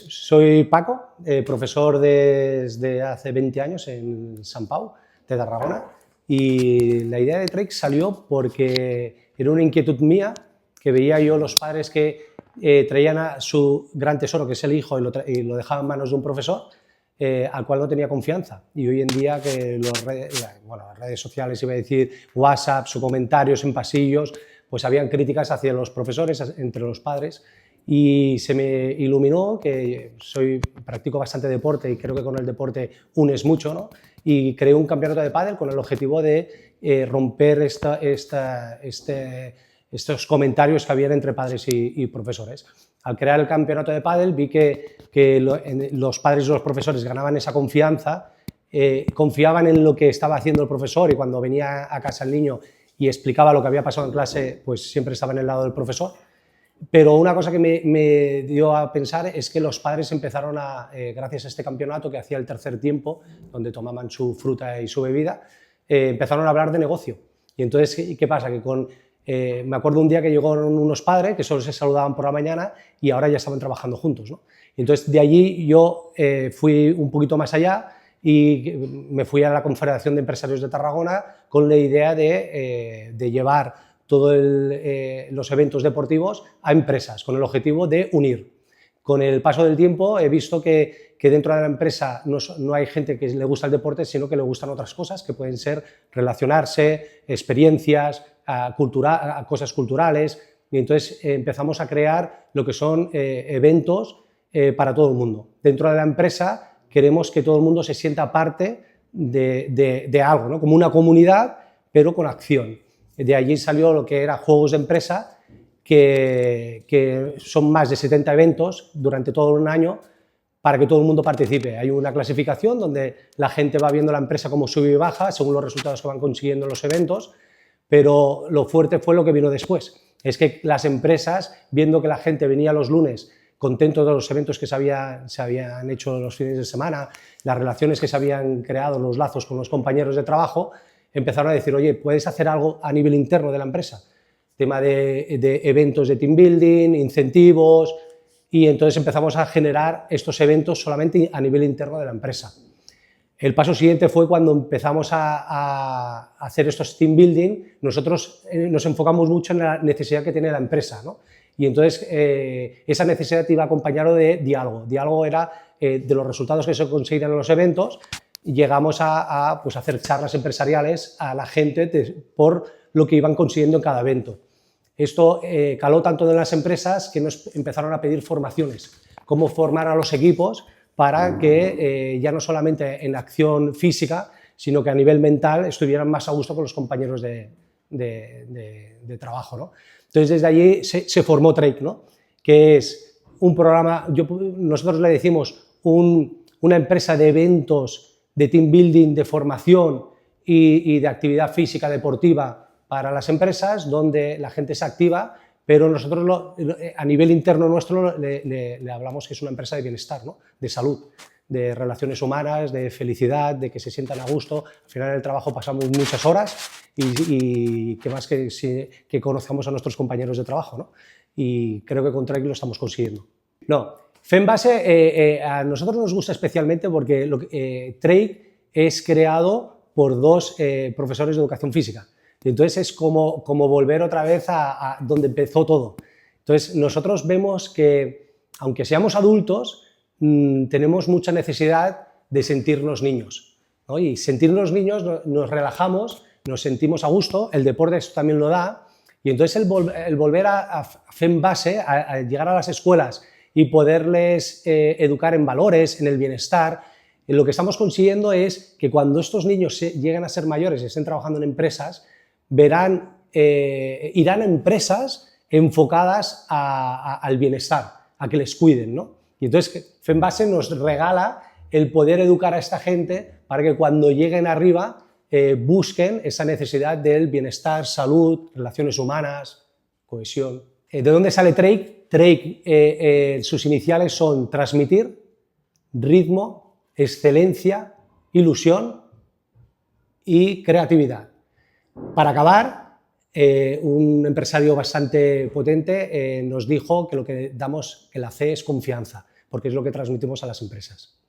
Soy Paco, profesor desde hace 20 años en Sant Pau, de Tarragona, y la idea de Trek salió porque era una inquietud mía que veía yo los padres que traían a su gran tesoro, que es el hijo, y lo dejaban en manos de un profesor, al cual no tenía confianza. Y hoy en día que las redes sociales, iba a decir, WhatsApp o comentarios en pasillos, pues habían críticas hacia los profesores, entre los padres, y se me iluminó que practico bastante deporte y creo que con el deporte unes mucho, ¿no? Y creé un campeonato de pádel con el objetivo de romper estos comentarios que habían entre padres y profesores. Al crear el campeonato de pádel vi que los padres y los profesores ganaban esa confianza, confiaban en lo que estaba haciendo el profesor, y cuando venía a casa el niño y explicaba lo que había pasado en clase, pues siempre estaba en el lado del profesor. Pero una cosa que me dio a pensar es que los padres empezaron gracias a este campeonato que hacía el tercer tiempo, donde tomaban su fruta y su bebida, empezaron a hablar de negocio. Y entonces, ¿qué pasa? Que me acuerdo un día que llegaron unos padres que solo se saludaban por la mañana y ahora ya estaban trabajando juntos, ¿no? Y entonces, de allí yo fui un poquito más allá y me fui a la Confederación de Empresarios de Tarragona con la idea de llevar todos los eventos deportivos a empresas, con el objetivo de unir. Con el paso del tiempo he visto que dentro de la empresa no hay gente que le gusta el deporte, sino que le gustan otras cosas, que pueden ser relacionarse, experiencias, cosas culturales, y entonces empezamos a crear lo que son eventos para todo el mundo. Dentro de la empresa queremos que todo el mundo se sienta parte de algo, ¿no? Como una comunidad, pero con acción. De allí salió lo que era Juegos de Empresa, que son más de 70 eventos durante todo un año para que todo el mundo participe. Hay una clasificación donde la gente va viendo la empresa como sube y baja según los resultados que van consiguiendo los eventos, pero lo fuerte fue lo que vino después. Es que las empresas, viendo que la gente venía los lunes contento de los eventos que se habían hecho los fines de semana, las relaciones que se habían creado, los lazos con los compañeros de trabajo, empezaron a decir, oye, ¿puedes hacer algo a nivel interno de la empresa? Tema de eventos de team building, incentivos, y entonces empezamos a generar estos eventos solamente a nivel interno de la empresa. El paso siguiente fue cuando empezamos a hacer estos team building, nosotros nos enfocamos mucho en la necesidad que tiene la empresa, ¿no? Y entonces esa necesidad iba acompañado de diálogo. Diálogo era de los resultados que se conseguían en los eventos. Llegamos pues, a hacer charlas empresariales a la gente por lo que iban consiguiendo en cada evento. Esto caló tanto en las empresas que nos empezaron a pedir formaciones, cómo formar a los equipos para que ya no solamente en acción física, sino que a nivel mental estuvieran más a gusto con los compañeros de trabajo, ¿no? Entonces, desde allí se formó Trek, ¿no? Que es un programa, nosotros le decimos una empresa de eventos, de team building, de formación y de actividad física deportiva para las empresas, donde la gente se activa, pero nosotros a nivel interno nuestro le hablamos que es una empresa de bienestar, ¿no? De salud, de relaciones humanas, de felicidad, de que se sientan a gusto. Al final del trabajo pasamos muchas horas y qué más que conozcamos a nuestros compañeros de trabajo, ¿no? Y creo que con Trek lo estamos consiguiendo. No, FEMBase a nosotros nos gusta especialmente porque Trek es creado por dos profesores de educación física. Y entonces es como volver otra vez a donde empezó todo. Entonces nosotros vemos que, aunque seamos adultos, tenemos mucha necesidad de sentirnos niños, ¿no? Y sentirnos niños nos relajamos, nos sentimos a gusto, el deporte eso también lo da, y entonces el volver a FEMBase, a llegar a las escuelas y poderles educar en valores, en el bienestar, lo que estamos consiguiendo es que cuando estos niños lleguen a ser mayores y estén trabajando en empresas, irán a empresas enfocadas al bienestar, a que les cuiden, ¿no? Y entonces FEMBase nos regala el poder educar a esta gente para que cuando lleguen arriba busquen esa necesidad del bienestar, salud, relaciones humanas, cohesión. ¿De dónde sale Trek? Trek, sus iniciales son transmitir, ritmo, excelencia, ilusión y creatividad. Para acabar, un empresario bastante potente nos dijo que lo que damos, que la C es confianza, porque es lo que transmitimos a las empresas.